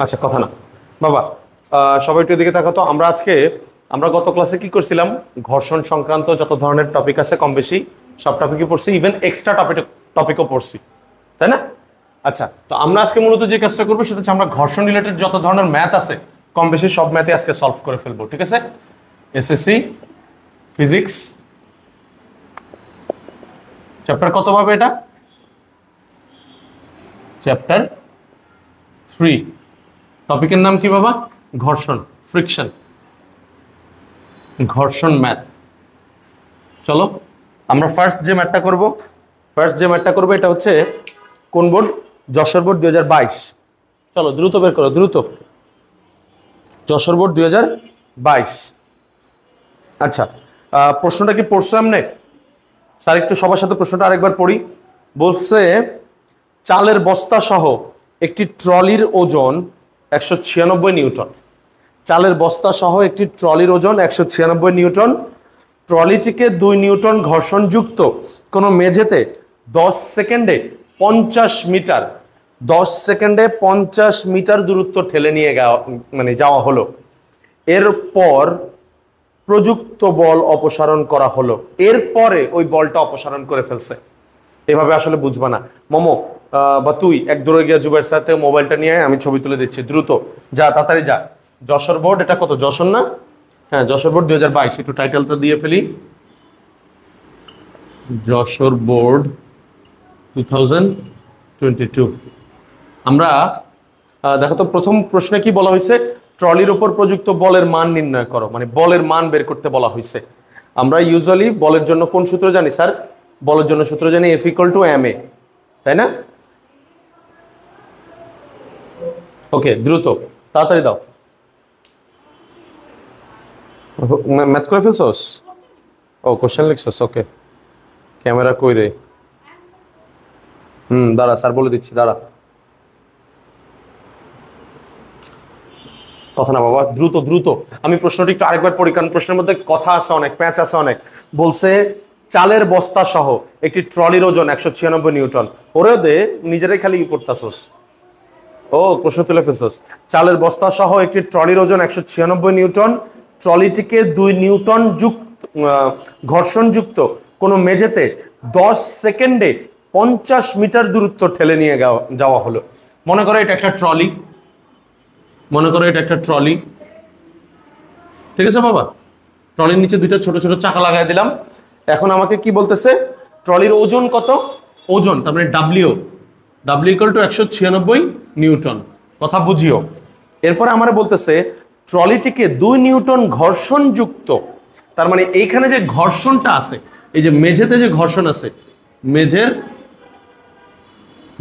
আচ্ছা, কথা না বাবা। সবাই একটু এদিকে তাকাতো। আমরা গত ক্লাসে কি করছিলাম? ঘর্ষণ সংক্রান্ত যত ধরনের টপিক আছে কম বেশি সব টপিকই পড়ছি, ইভেন এক্সট্রা টপিকও পড়ছি, তাই না? আচ্ছা, তো আমরা আজকে মূলত যে কাজটা করবো সেটা হচ্ছে আমরা ঘর্ষণ রিলেটেড যত ধরনের ম্যাথ আছে কম বেশি সব ম্যাথে আজকে সলভ করে ফেলবো, ঠিক আছে? এসএসসি ফিজিক্স চ্যাপ্টার কত পাবে? এটা চ্যাপ্টার 3। টপিকের নাম কি বাবা? ঘর্ষণ, ফ্রিকশন, ঘর্ষণ ম্যাথ। চলো আমরা ফার্স্ট যে ম্যাথটা করব এটা হচ্ছে কোন বোর্ড? যশোর বোর্ড 2022। চলো দ্রুত বের করো, দ্রুত। যশোর বোর্ড 2022। আচ্ছা, প্রশ্নটা কি পড়ছো এমনি? স্যার একটু সবার সাথে প্রশ্নটা আরেকবার পড়ি। বলছে চালের বস্তা সহ একটি ট্রলির ওজন 196 নিউটন। চালের বস্তা সহ একটি ট্রলির ওজন 196 নিউটন। ট্রলিটিকে 2 নিউটন ঘর্ষণযুক্ত কোনো মেঝেতে 10 সেকেন্ডে 50 মিটার 10 সেকেন্ডে 50 মিটার দূরত্ব ঠেলে নিয়ে যাওয়া হলো। এরপর প্রযুক্ত বল অপসারণ করা হলো। এরপরে ওই বলটা অপসারণ করে ফেলছে। এভাবে আসলে বুঝবা না মোমো, বা তুই এক দূরে গিয়ে জুবের সাথে মোবাইলটা নিয়ে আমি ছবি তুলে দিচ্ছি, দ্রুত যা, তাড়াতাড়ি যা। যশোর বোর্ড, এটা কত? যশোর না? হ্যাঁ, যশোর বোর্ড 2022। একটু টাইটেলটা দিয়ে ফেলি, যশোর বোর্ড 2022। আমরা দেখো তো প্রথম প্রশ্নে কি বলা হয়েছে? ট্রলির উপর প্রযুক্ত বলের মান নির্ণয় করো, মানে বলের মান বের করতে বলা হয়েছে। আমরা ইউজুয়ালি বলের জন্য কোন সূত্র জানি স্যার? বলের জন্য সূত্র জানি F = ma, তাই না? ওকে, দ্রুত তাড়াতাড়ি দাও। ম্যাথ করে ফেলছস? ও, কোশ্চেন লিখছস? ওকে, ক্যামেরা কই রে? দাঁড়া, স্যার বলে দিচ্ছি, দাঁড়া। কথা না বাবা, দ্রুত দ্রুত। আমি প্রশ্নটি একটু আরেকবার পড়ি, কারণ প্রশ্নের মধ্যে কথা আছে অনেক, প্যাঁচ আছে অনেক। বলছে চালের বস্তা সহ একটি ট্রলির ওজন 196 নিউটন। ওরে দে, নিজেরাই খালি পড়তাছস। ও, প্রশ্ন তুলে ফেলছস। চালের বস্তা সহ একটি ট্রলির ওজন 196 নিউটন। ট্রলিটিকে 2 নিউটন ঘর্ষণযুক্ত কোনো মেঝেতে 10 সেকেন্ডে 50 মিটার দূরত্ব ঠেলে নিয়ে যাওয়া হলো। মনে করো এটা একটা ট্রলি, ঠিক আছে বাবা? ট্রলির নিচে 2টা ছোট ছোট চাকা লাগাই দিলাম। এখন আমাকে কি বলতেছে? ট্রলির ওজন কত? ওজন তার মানে W = 196 নিউটন। কথা বুঝিও। এরপরে আমার বলতেছে ট্রলিটিকে 2 নিউটন ঘর্ষণযুক্ত, তার মানে এইখানে যে ঘর্ষণটা আছে, এই যে মেঝেতে যে ঘর্ষণ আছে,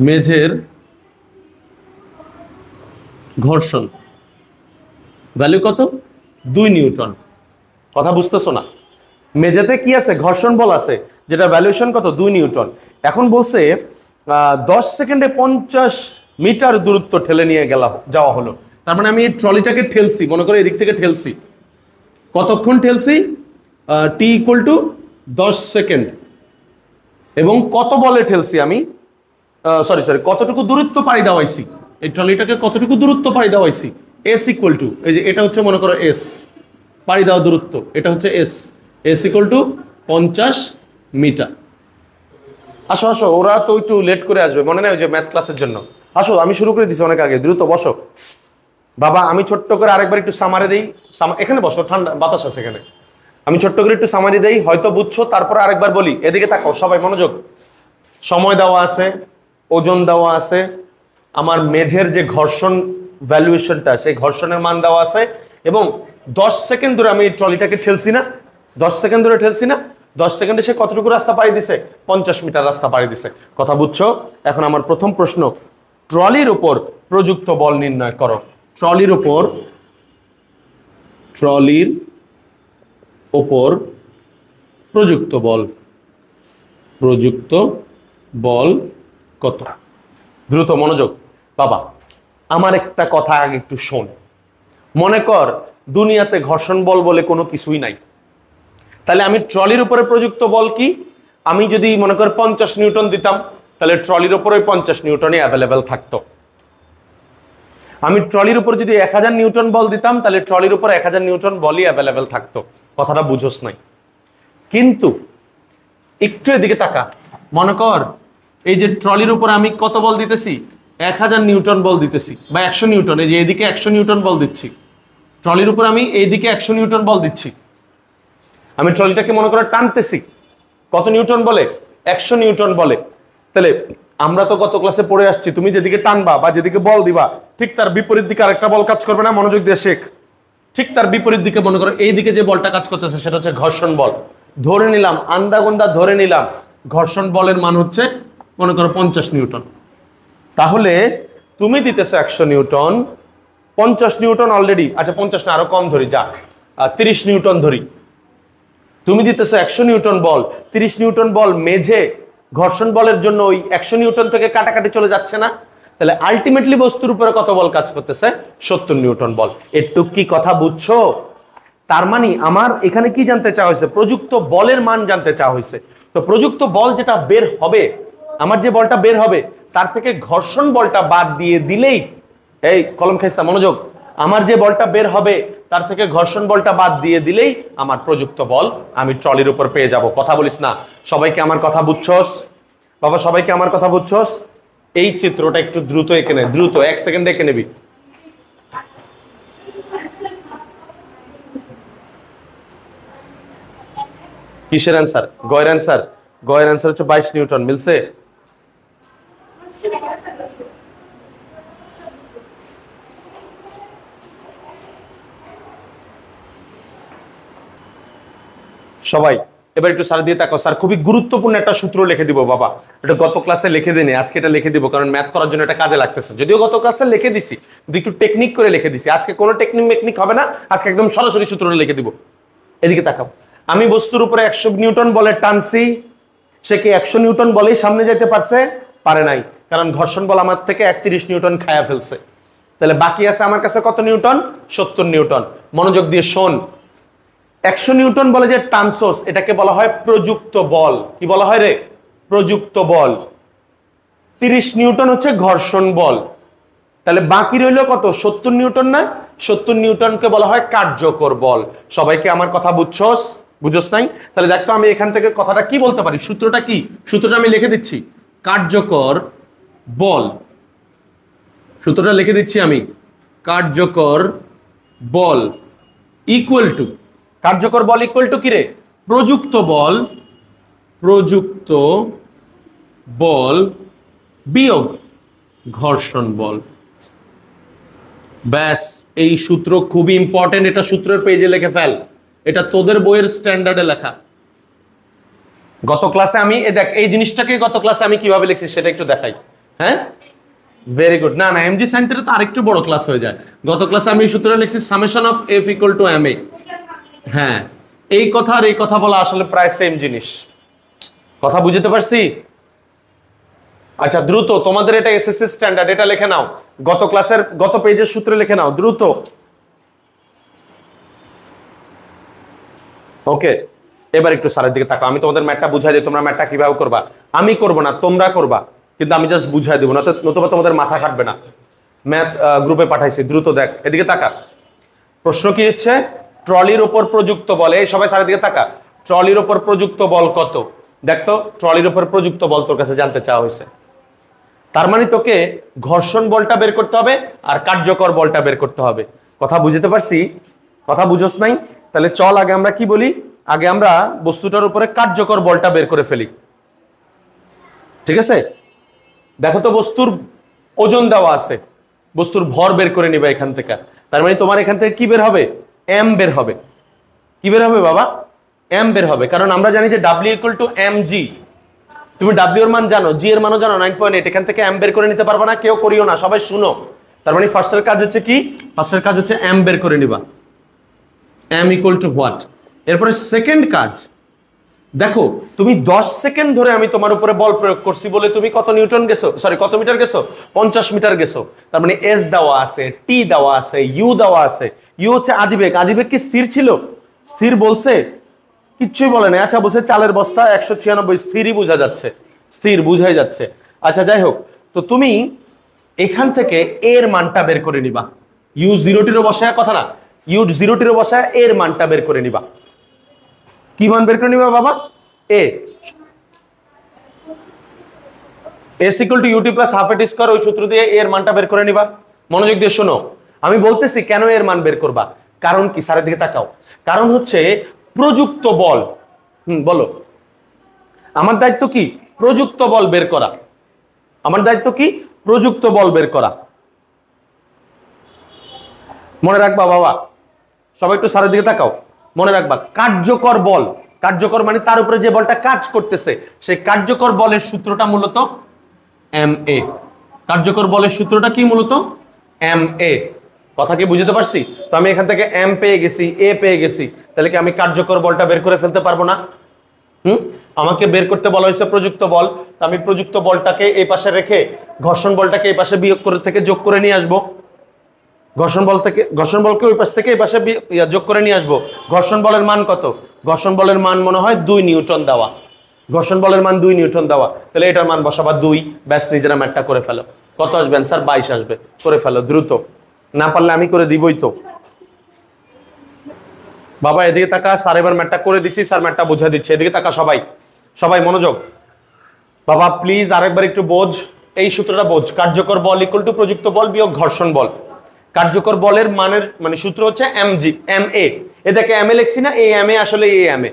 মেঝের ঘর্ষণ ভ্যালু কত? 2 নিউটন। কথা বুঝতেছো না? মেঝেতে কি আছে? ঘর্ষণ বল আছে, যেটা ভ্যালুয়েশন কত? 2 নিউটন। এখন বলছে 10 সেকেন্ডে 50 মিটার দূরত্ব ঠেলে নিয়ে যাওয়া হলো। তার মানে আমি এই ট্রলিটাকে ঠেলছি, মনে করো এদিক থেকে ঠেলছি। কতক্ষণ ঠেলছি? T = 10 second. এবং কত বলে ঠেলছি আমি? সরি, কতটুকু দূরত্ব পাড়ি দেওয়াইছি? এই ট্রলিটাকে কতটুকু দূরত্ব পাড়ি দেওয়াইছি? S = এই যে এটা হচ্ছে মনে করো S, পাড়ি দেওয়া দূরত্ব, এটা হচ্ছে S = 50 মিটার। আসো আসো, ওরা তো একটু লেট করে আসবে, মনে নেই ওই যে ম্যাথ ক্লাসের জন্য। আসো, আমি শুরু করে দিছি অনেক আগে, দ্রুত বসো। বাবা আমি ছোট্ট করে আরেকবার একটু সামারি দেই। এখানে বসো, ঠান্ডা বাতাস আছে এখানে। আমি ছোট্ট করে একটু সামারি দেই, হয়তো বুঝছো, তারপর আরেকবার বলি। এদিকে তাকাও সবাই, মনোযোগ। সময় দেওয়া আছে, ওজন দেওয়া আছে, আমার মেঝের যে ঘর্ষণ ভ্যালুয়েশনটা, সেই ঘর্ষণের মান দেওয়া আছে, এবং 10 সেকেন্ড ধরে আমি ট্রলিটাকে ঠেলছি না? 10 সেকেন্ড ধরে ঠেলছি না? 10 সেকেন্ডে সে কতটুকু রাস্তা পাড়ি দিছে? 50 মিটার রাস্তা পাড়ি দিছে। কথা বুঝছো? এখন আমার প্রথম প্রশ্ন, ট্রলির উপর প্রযুক্ত বল নির্ণয় করো। ট্রলির উপর প্রযুক্ত বল কত? দ্রুত মনোযোগ। বাবা আমার একটা কথা আগে একটু শোন। মনে কর দুনিয়াতে ঘর্ষণ বল বলে কোনো কিছুই নাই, তাহলে আমি ট্রলির উপরে প্রযুক্ত বল কি? আমি যদি মনে কর 50 নিউটন দিতাম, তাহলে ট্রলির উপরে 50 নিউটনই অ্যাভেলেবেল থাকতো। আমি ট্রলির উপর যদি 1000 নিউটন বল দিতাম তাহলে ট্রলির উপর 1000 নিউটন বলই অ্যাভেলেবেল থাকতো। কথাটা বুঝোস নাই। কিন্তু একটু এদিকে তাকা, মনে কর এই যে ট্রলির উপর আমি কত বল দিতেছি, 1000 নিউটন বল দিতেছি, বা 100 নিউটন, এই যে এদিকে 100 নিউটন বল দিচ্ছি, ট্রলির উপর আমি এইদিকে 100 নিউটন বল দিচ্ছি। আমি ট্রলিটাকে মনে করে টানতেছি, কত নিউটন বলে? 100 নিউটন বলে। তাহলে আমরা তো গত ক্লাসে পড়ে আসছি, তুমি যেদিকে টানবা বা যেদিকে বল দিবা ঠিক তার বিপরীত দিকে আরেকটা বল কাজ করবে না? মনোযোগ দিয়ে শেখ। ঠিক তার বিপরীত দিকে মনে করো এই দিকে যে বলটা কাজ করতেছে সেটা হচ্ছে ঘর্ষণ বল। ধরে নিলাম, আন্দাগোন্দা ধরে নিলাম ঘর্ষণ বলের মান হচ্ছে মনে করো 50 নিউটন। তাহলে তুমি দিতেছো 100 নিউটন, 50 নিউটন অলরেডি, আচ্ছা 50 না আরো কম ধরি, যা 30 নিউটন ধরি। তুমি দিতেছো 100 নিউটন বল, 30 নিউটন বল মেঝে ঘর্ষণ বলের জন্য ওই 100 নিউটন থেকে কাটাকাটি চলে যাচ্ছে না? তাহলে আলটিমেটলি বস্তুর উপরে কত বল কাজ করতেছে? 70 নিউটন বল। এটুক কি কথা বুঝছো? তার মানে আমার এখানে কি জানতে চাওয়া হয়েছে? প্রযুক্ত বলের মান জানতে চাওয়া হয়েছে। তো প্রযুক্ত বল যেটা বের হবে, আমার যে বলটা বের হবে তার থেকে ঘর্ষণ বলটা বাদ দিয়ে দিলেই, এই কলম খাইস্তা মনোযোগ, আমার যে বলটা বের হবে তার থেকে ঘর্ষণ বলটা বাদ দিয়ে দিলেই আমার প্রযুক্ত বল আমি ট্রলির উপর পেয়ে যাব। কথা বলিস না? সবাইকে আমার কথা বুঝছস বাবা? সবাইকে আমার কথা বুঝছস? এই চিত্রটা একটু দ্রুত এঁকে নে, দ্রুত 1 সেকেন্ডে এঁকে নেবি। কিসের অ্যান্সার? গয়ের অ্যান্সার? গয়ের অ্যান্সার হচ্ছে 22 নিউটন। মিলছে? সবাই এবার একটু স্যার দিয়ে তাকাও। স্যার খুবই গুরুত্বপূর্ণ একটা সূত্র লিখে দিব বাবা, এটা গত ক্লাসে লিখে দিনে, আজকে এটা লিখে দিব, কারণ ম্যাথ করার জন্য এটা কাজে লাগতেছে। যদিও গত ক্লাসে লিখে দিছি, কিন্তু একটু টেকনিক করে লিখে দিছি। আজকে কোনো টেকনিক হবে না, আজকে একদম সরাসরি সূত্রটা লিখে দিব। এদিকে তাকাও, আমি বস্তুর উপরে 100 নিউটন বলে টানছি, সে কি 100 নিউটন বলেই সামনে যেতে পারছে? পারে নাই, কারণ ঘর্ষণ বল আমার থেকে 31 নিউটন খায়া ফেলছে। তাহলে বাকি আছে আমার কাছে কত নিউটন? 70 নিউটন। মনোযোগ দিয়ে শোন, 100 নিউটন বলে যে টানসোস, এটাকে বলা হয় প্রযুক্ত বল। কি বলা হয় রে? প্রযুক্ত বল। 30 নিউটন হচ্ছে ঘর্ষণ বল। তাহলে বাকি রইল কত? 70 নিউটন না? 70 নিউটনকে বলা হয় কার্যকর বল। সবাইকে আমার কথা বুঝছস? বুঝছস নাই? তাহলে দেখতো আমি এখান থেকে কথাটা কি বলতে পারি, সূত্রটা কি? সূত্রটা আমি লিখে দিচ্ছি, কার্যকর বল। সূত্রটা লিখে দিচ্ছি আমি, কার্যকর বল ইকুয়াল টু, কার্যকর বল ইকুয়াল টু কি রে? প্রযুক্ত বল, প্রযুক্ত বল বিয়োগ ঘর্ষণ বল। ব্যাস, এই সূত্র খুবই ইম্পর্টেন্ট, এটা সূত্রের পেজে লিখে ফেল, এটা তোদের বইয়ের স্ট্যান্ডার্ডে লেখা। গত ক্লাসে আমি দেখ এই জিনিসটাকে গত ক্লাসে আমি কিভাবে লিখছি সেটা একটু দেখাই। হ্যাঁ, ভেরি গুড। না না, এমজি সাইন্সের তো আরেকটু বড় ক্লাস হয়ে যায়। গত ক্লাসে আমি সূত্রটা লিখছি summation of F equal to M A. হ্যাঁ, এই কথা আর এই কথা বলা আসলে প্রায় সেম জিনিস। কথা বুঝতে পারছি? আচ্ছা দ্রুত, তোমাদের এটা এসএসসি স্ট্যান্ডার্ড, এটা লিখে নাও, গত ক্লাসের গত পেজের সূত্র লিখে নাও দ্রুত। ওকে, এবার একটু স্যারের দিকে তাকাও। আমি তোমাদের ম্যাথটা বুঝাই দিই, তোমরা ম্যাথটা কিভাবে করবা। আমি করব না, তোমরা করবা, কিন্তু আমি জাস্ট বুঝাই দেবো, নতুবা তোমাদের মাথা কাটবে না। ম্যাথ গ্রুপে পাঠাইছি, দ্রুত দেখ, এদিকে তাকা। প্রশ্ন কি হচ্ছে? ট্রলির উপর প্রযুক্ত বল, এই সবাই স্যারের দিকে তাকা। ট্রলির উপর প্রযুক্ত বল কত? দেখতো, ট্রলির উপর প্রযুক্ত বল তোর কাছে জানতে চাওয়া হয়েছে। তার মানে তোকে ঘর্ষণ বলটা বের করতে হবে আর কার্যকর বলটা বের করতে হবে। কথা বুঝতে পারছি? কথা বুঝোস নাই? তাহলে চল আগে আমরা কি বলি, আগে আমরা বস্তুটার উপরে কার্যকর বলটা বের করে ফেলি। ঠিক আছে? দেখো তো, বস্তুর ওজন দেওয়া আছে, বস্তুর ভর বের করে নিবা এখান থেকে। তার মানে তোমার এখান থেকে কি বের হবে? এম বের হবে। কি বের হবে বাবা? এম বের হবে, কারণ আমরা জানি যে W equal to M G. তুমি ডাব্লিউ এর মান জানো, জি এর মানও জানো 9.8। এখান থেকে এম বের করে নিতে পারবো না? কেউ করিও না, সবাই শুনো। তার মানে ফার্স্টের কাজ হচ্ছে কি? ফার্স্টের কাজ হচ্ছে এম বের করে নিবা, এম ইকুয়াল টু হোয়াট। এরপরে সেকেন্ড কাজ, দেখো তুমি 10 সেকেন্ড ধরে আমি তোমার উপরে বল প্রয়োগ করছি বলে তুমি কত নিউটন গেছো, সরি কত মিটার গেছো? 50 মিটার গেছো। তার মানে এস দেওয়া আছে, টি দেওয়া আছে, ইউ দেওয়া আছে। ইউ হচ্ছে আদিবেগ। আদিবেগ কি স্থির ছিল? স্থির বলছে? কিচ্ছুই বলে না। আচ্ছা বলছে চালের বস্তা 196, স্থিরই বোঝা যাচ্ছে, স্থির বুঝাই যাচ্ছে। আচ্ছা যাই হোক, তো তুমি এখান থেকে এর মানটা বের করে নিবা, ইউ জিরোটিরও বসায়, কথা না, ইউ জিরোটিরও বসায় এর মানটা বের করে নিবা। কি মান বের করে নিবা বাবা? এ S equal to U T plus half A T square, ওই সূত্র দিয়ে এর মানটা বের করে নিবা। মনোযোগ দিয়ে শোনো, আমি বলতেছি কেন এর মান বের করবা, কারণ কি, স্যারের দিকে তাকাও। কারণ হচ্ছে প্রযুক্ত বল, বলো, আমার দায়িত্ব কি? প্রযুক্ত বল বের করা। আমার দায়িত্ব কি? প্রযুক্ত বল বের করা। মনে রাখবা বাবা, সবাই একটু স্যারের দিকে তাকাও। মনে রাখবা, কার্যকর বল, কার্যকর মানে তার উপরে যে বলটা কাজ করতেছে, সেই কার্যকর বলের সূত্রটা মূলত এম এ। কার্যকর বলের সূত্রটা কি? মূলত এম এ। কথা কি বুঝতে পারছি? তো আমি এখান থেকে এম পেয়ে গেছি, এ পেয়ে গেছি, তাহলে কি আমি কার্যকর বলটা বের করে ফেলতে পারবো না? আমাকে বের করতে বলা হয়েছে প্রযুক্ত বল, তো আমি প্রযুক্ত বলটাকে এই পাশে রেখে ঘর্ষণ বলটাকে এই পাশে বিয়োগ করে থেকে যোগ করে নিয়ে আসবো। ঘর্ষণ বলকে ওই পাশ থেকে এই পাশে যোগ করে নিয়ে আসবো। ঘর্ষণ বলের মান কত? ঘর্ষণ বলের মান মনে হয় 2 নিউটন দেওয়া। ঘর্ষণ বলের মান 2 নিউটন দেওয়া, তাহলে এটার মান বসাবা 2, ব্যাস নিজেরা ম্যাথটা করে ফেলো। কত আসবে অ্যান্সার? 22 আসবে। করে ফেলো দ্রুত, না পারলে আমি করে দিবই তো। বাবা এদিকে তাকা, স্যার এবার ম্যাথটা করে দিছি, স্যার ম্যাথটা বুঝিয়ে দিচ্ছে, এদিকে তাকা সবাই, সবাই মনোযোগ। বাবা প্লিজ আরেকবার একটু বোঝ, এই সূত্রটা বোঝ, কার্যকর বল ইকুয়াল টু প্রযুক্ত বল বিয়োগ ঘর্ষণ বল। কার্যকর বলের মানের মানে সূত্র হচ্ছে এমজি, এম এ। এটাকে এম এ লিখছি না, এই এম এ আসলে এই এম এ।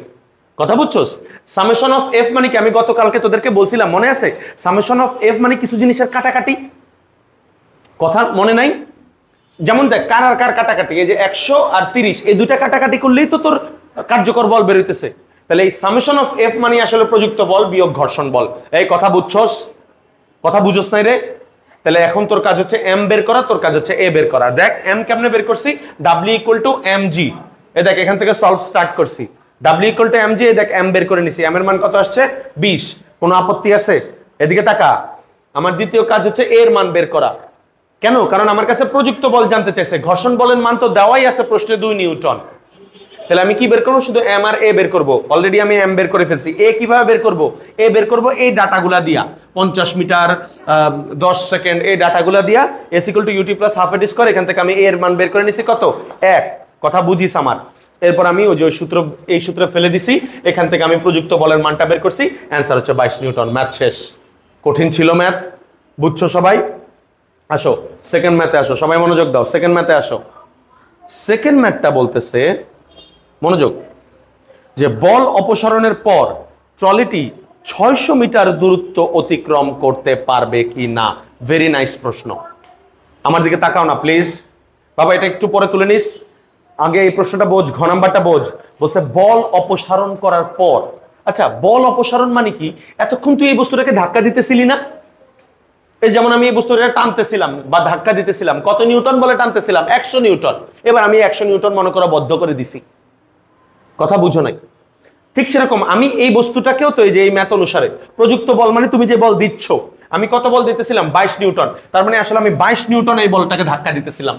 কথা বুঝছোস? সামেশন অফ এফ মানে কি, আমি গতকালকে তোদেরকে বলছিলাম, মনে আছে? সামেশন অফ এফ মানে কিছু জিনিসের কাটাকাটি, কথা মনে নাই? যেমন দেখ, কার আর কার কাটাকাটি, এই যে 100 আর 30, এই দুইটা কাটাকাটি করলেই তো তোর কার্যকর বল বেরোইতেছে। তাহলে এই সামেশন অফ এফ মানে আসলে প্রযুক্ত বল বিয়োগ ঘর্ষণ বল। এই কথা বুঝছস? কথা বুঝছস নাই রে? তাহলে এখন তোর কাজ হচ্ছে এম বের করা, তোর কাজ হচ্ছে এ বের করা। দেখ এম কেমনে বের করছি, W equal to M G. এ দেখ এখান থেকে সলভ স্টার্ট করছি, W equal to M G. দেখ এম বের করে নিছি, এম এর মান কত আসছে? 20। কোনো আপত্তি আছে? এদিকে তাকা, আমার দ্বিতীয় কাজ হচ্ছে এর মান বের করা। কেন? কারণ আমার কাছে প্রযুক্ত বল জানতে চাইছে, ঘর্ষণ বলের মান তো দেওয়াই আছে প্রশ্নে 2 নিউটন। তাহলে আমি কি বের করবো? শুধু এম আর এ বের করবো। অলরেডি আমি এম বের করে ফেলছি। এ কিভাবে বের করবো? এ বের করবো এই ডাটাগুলা দিয়া, 50 মিটার 10 সেকেন্ড, এই ডাটাগুলা দিয়া S equal to U T plus half A square. এখান থেকে আমি এর মান বের করে নিছি কত? 1। কথা বুঝিস আমার? এরপর আমি ওই যে সূত্র, এই সূত্রে ফেলে দিছি, এখান থেকে আমি প্রযুক্ত বলের মানটা বের করছি, অ্যান্সার হচ্ছে 22 নিউটন। ম্যাথ শেষ। কঠিন ছিল ম্যাথ, বুঝছো সবাই? আসো সেকেন্ড ম্যাথে আসো, সবাই মনোযোগ দাও, সেকেন্ড ম্যাথে আসো। সেকেন্ড ম্যাথটা বলতেছে, মনোযোগ, যে বল অপসারণের পর ট্রলিটি 600 মিটার দূরত্ব অতিক্রম করতে পারবে কি না। ভেরি নাইস প্রশ্ন। আমার দিকে তাকাও না প্লিজ বাবা, এটা একটু পরে তুলে নিস, আগে এই প্রশ্নটা বোঝ, ঘ নাম্বারটা বোঝ। বলছে বল অপসারণ করার পর। আচ্ছা বল অপসারণ মানে কি? এতক্ষণ তুই এই বস্তুটাকে ধাক্কা দিতেছিলি না? এই যেমন আমি এই বস্তুটা টানতেছিলাম বা ধাক্কা দিতেছিলাম, কত নিউটন বলে টানতেছিলাম? 100 নিউটন। এবার আমি 100 নিউটন মনে করা বদ্ধ করে দিছি। কথা বুঝো নাই? ঠিক সেরকম আমি এই বস্তুটাকেও তো এই যে এই ম্যাথ অনুসারে প্রযুক্ত বল মানে তুমি যে বল দিচ্ছ, আমি কত বল দিতেছিলাম? 22 নিউটন। তার মানে আসলে আমি 22 নিউটন এই বলটাকে ধাক্কা দিতেছিলাম,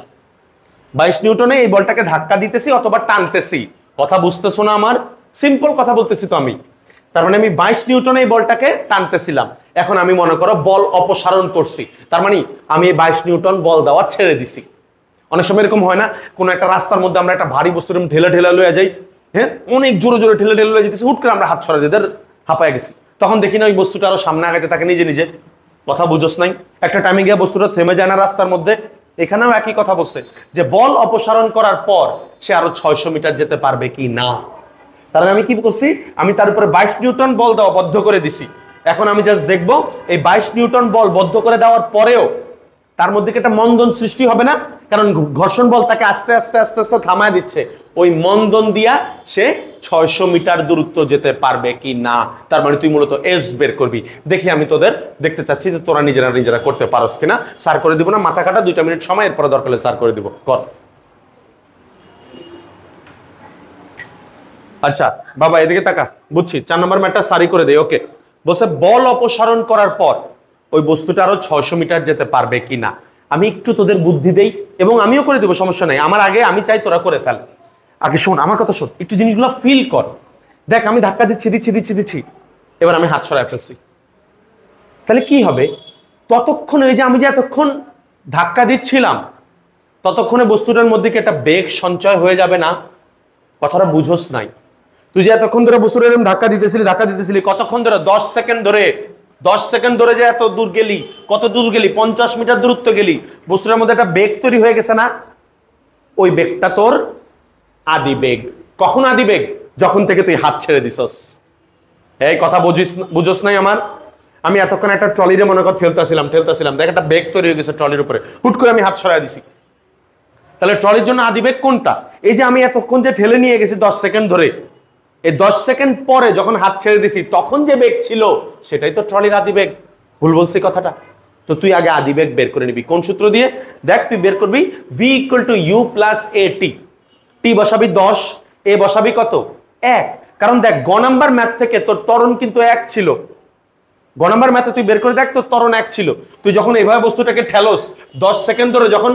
22 নিউটনে এই বলটাকে ধাক্কা দিতেছি অথবা টানতেছি। কথা বুঝতেছো না আমার? সিম্পল কথা বলতেছি তো আমি। তার মানে আমি 22 নিউটনে এই বলটাকে টানতেছিলাম। এখন আমি মনে করো বল অপসারণ করছি, তার মানে আমি 22 নিউটন বল দেওয়া ছেড়ে দিছি। অনেক সময় এরকম হয় না, কোন একটা রাস্তার মধ্যে আমরা একটা ভারী বস্তু ঢেলে ঢেলে লয়ে যাই, হ্যাঁ অনেক জোরে জোরে ঠেলে ঠেলে লয়ে যেতেছি, হুট করে আমরা হাত ছড়া দিয়ে হাঁপায় গেছি, তখন দেখি না ওই বস্তুটা আরো সামনে আগাতে থাকে নিজে নিজে। কথা বুঝোস নাই? একটা টাইমে গিয়ে বস্তুটা থেমে যায় না রাস্তার মধ্যে? এখানেও একই কথা বলছে যে বল অপসারণ করার পর সে আরো 600 মিটার যেতে পারবে কি না। তার আমি কি করছি? আমি তার উপরে 22 নিউটন বল দেওয়া বদ্ধ করে দিছি। এখন আমি জাস্ট দেখবো এই 22 নিউটন বল বদ্ধ করে দেওয়ার পরেও তার মধ্যে একটা মন্দন সৃষ্টি হবে না, কারণ ঘর্ষণ বল তাকে আস্তে আস্তে আস্তে আস্তে থামায় দিচ্ছে। ওই মন্দন দিয়া সে 600 মিটার দূরত্ব যেতে পারবে কি না। তার মানে তুই মূলত এস বের করবি। দেখি আমি তোদের দেখতে চাচ্ছি যে তোরা নিজেরা নিজেরা করতে পারোস কিনা। স্যার করে দিব না, মাথা কাটা 2 মিনিট সময়, এরপরে দরকার হলে স্যার করে দিব। কর। আচ্ছা বাবা এদিকে তাকা, বুঝছি 4 নম্বর ম্যাটটা সারি করে দেই। ওকে, বলছে বল অপসারণ করার পর ওই বস্তুটা আরো 600 মিটার যেতে পারবে কিনা। আমি একটু তোদের বুদ্ধি দেই এবং আমিও করে দেবো, সমস্যা নাই। আমার আগে আমি চাই তোরা করে ফেল। আগে শোন আমার কথা, শোন একটু, জিনিসগুলো ফিল কর। দেখ আমি ধাক্কা দিচ্ছি দিচ্ছি দিচ্ছি দিচ্ছি, এবার আমি হাত সরায় ফেলছি, তাহলে কি হবে? ততক্ষণ ওই যে আমি যে এতক্ষণ ধাক্কা দিচ্ছিলাম ততক্ষণে বস্তুটার মধ্যে কি একটা বেগ সঞ্চয় হয়ে যাবে না? কথাটা বুঝোস নাই। তুই যে এতক্ষণ ধরে বস্তুটা এরকম ধাক্কা দিতেছিলি কতক্ষণ ধরে? 10 সেকেন্ড ধরে। 10 সেকেন্ড ধরে যে এত দূর গেলি, কত দূর গেলি? 50 মিটার দূরত্ব গেলি। বস্তুটার মধ্যে একটা বেগ তৈরি হয়ে গেছে না? ওই বেগটা তোর আদি বেগ। কখন আদি বেগ? যখন থেকে তুই হাত ছেড়ে দিছস। এই কথা বুঝোস নাই আমার? আমি এতক্ষণ একটা ট্রলিরে মনে কর ঠেলতেছিলাম, দেখ একটা বেগ তৈরি হয়ে গেছে ট্রলির উপরে, হুট করে আমি হাত সরাই দিছি। তাহলে ট্রলির জন্য আদি বেগ কোনটা? এই যে আমি এতক্ষণ যে ঠেলে নিয়ে গেছি 10 সেকেন্ড ধরে, এই 10 সেকেন্ড পরে যখন হাত ছেড়ে দিছি তখন যে বেগ ছিল সেটাই তো ট্রলির আদি বেগ। ভুল বলছি কথাটা? তো তুই আগে আদি বেগ বের করে নিবি। কোন সূত্র দিয়ে? দেখ, তুই বের করবি v = u + at। টি বসাবি 10, এ বসাবি কত? 1। কারণ দেখ, গ নাম্বার ম্যাথ থেকে তোর ত্বরণ কিন্তু 1 ছিল। গ নাম্বার ম্যাথে তুই বের করে দেখ, তোর ত্বরণ 1 ছিল। তুই যখন এইভাবে বস্তুটাকে ঠেলোস 10 সেকেন্ড ধরে, যখন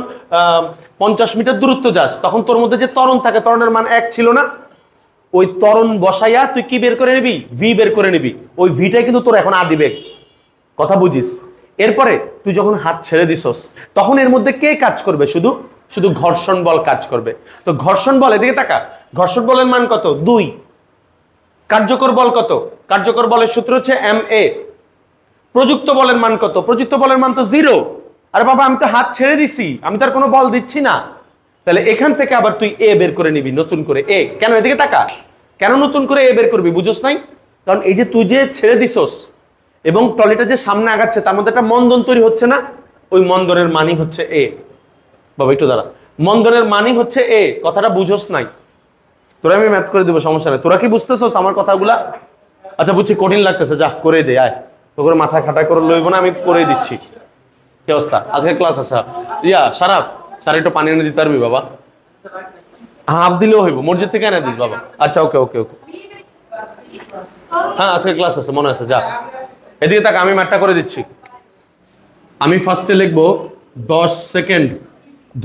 50 মিটার দূরত্ব যাস, তখন তোর মধ্যে যে ত্বরণ থাকে, ত্বরণের মান 1 ছিল না? ওই ত্বরণ বসাইয়া তুই কি বের করে নিবি? ভি বের করে নিবি। ওই ভিটাই কিন্তু তোর এখন আদি বেগ। কথা বুঝিস? এরপরে তুই যখন হাত ছেড়ে দিছস তখন এর মধ্যে কে কাজ করবে? শুধু শুধু ঘর্ষণ বল কাজ করবে। তো ঘর্ষণ বল, এদিকে তাকা, ঘর্ষণ বলের মান কত? 2। কার্যকর বল কত? কার্যকর বলের সূত্র হচ্ছে ma। প্রযুক্ত বলের মান কত? প্রযুক্ত বলের মান তো 0। আরে বাবা, আমি তো হাত ছেড়ে দিছি, আমি তো আর কোনো বল দিচ্ছি না। তাহলে এখান থেকে আবার তুই এ বের করে নিবি, নতুন করে এ। কেন? এদিকে তাকা, কেন নতুন করে এ বের করবি? বুঝোস নাই? কারণ এই যে তুই যে ছেড়ে দিছস এবং ট্রলিটা যে সামনে আগাচ্ছে, তার মধ্যে একটা মন্দন তৈরি হচ্ছে না? ওই মন্দনের মানই হচ্ছে এ। বাবা একটু দাঁড়া, মন্দনের মানই হচ্ছে এ। কথাটা বুঝোস নাই? তোরা আমি ম্যাথ করে দিব, সমস্যা নেই। তোরা কি বুঝতেছস আমার কথাগুলা? আচ্ছা বুঝছি, কঠিন লাগতেছে, যা করে দে, আয়। তো করে মাথা খাটা করে লইব না, আমি করে দিচ্ছি। কি অবস্থা? আজকে ক্লাস আছে? ইয়া সারাফ, স্যার একটু পানি এনে দিতে পারবি বাবা? হাফ দিলেও হইব, মসজিদ থেকে এনে দিস বাবা। আচ্ছা ওকে ওকে ওকে, হ্যাঁ আজকে ক্লাস আছে মনে আছে, যা। এদিকে তাক, আমি ম্যাথটা করে দিচ্ছি। আমি ফার্স্টে লিখবো 10 সেকেন্ড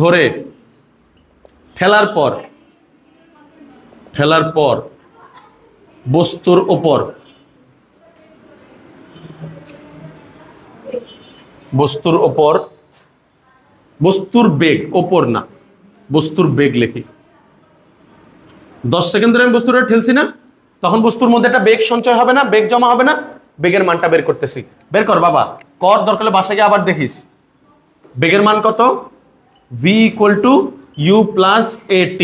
ধরে ঠেলার পর বস্তুর ওপর বস্তুর বেগ, ওপর না, বস্তুর বেগ লিখি। 10 সেকেন্ড ধরে আমি বস্তুটা ঠেলছি না, তখন বস্তুর মধ্যে একটা বেগ সঞ্চয় হবে না? বেগ জমা হবে না? বেগের মানটা বের করতেছি। বের কর বাবা, কর, দরকার হলে বাসায় গিয়ে আবার দেখিস। বেগের মান কত? v = u + at।